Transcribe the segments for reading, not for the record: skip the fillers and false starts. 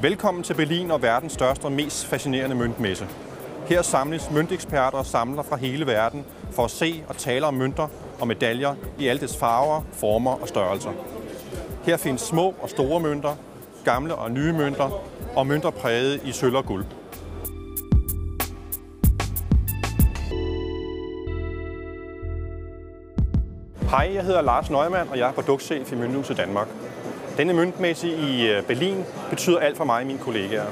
Velkommen til Berlin og verdens største og mest fascinerende møntmesse. Her samles mønteksperter og samlere fra hele verden for at se og tale om mønter og medaljer i alle dets farver, former og størrelser. Her findes små og store mønter, gamle og nye mønter og mønter præget i sølv og guld. Hej, jeg hedder Lars Neumann, og jeg er produktchef i Mønthuset Danmark. Denne møntmesse i Berlin betyder alt for mig og mine kollegaer.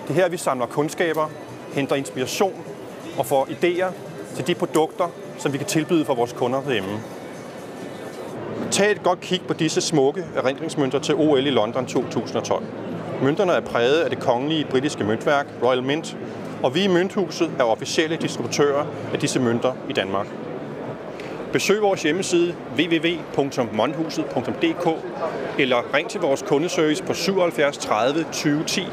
Det er her, vi samler kundskaber, henter inspiration og får idéer til de produkter, som vi kan tilbyde for vores kunder derhjemme. Tag et godt kig på disse smukke erindringsmønter til OL i London 2012. Mønterne er præget af det kongelige britiske møntværk, Royal Mint, og vi i Mønthuset er officielle distributører af disse mønter i Danmark. Besøg vores hjemmeside www.monthuset.dk eller ring til vores kundeservice på 77 30 20 10,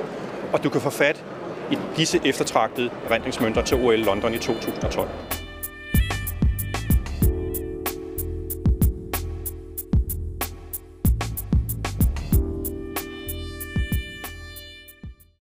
og du kan få fat i disse eftertragtede erindringsmønter til OL London i 2012.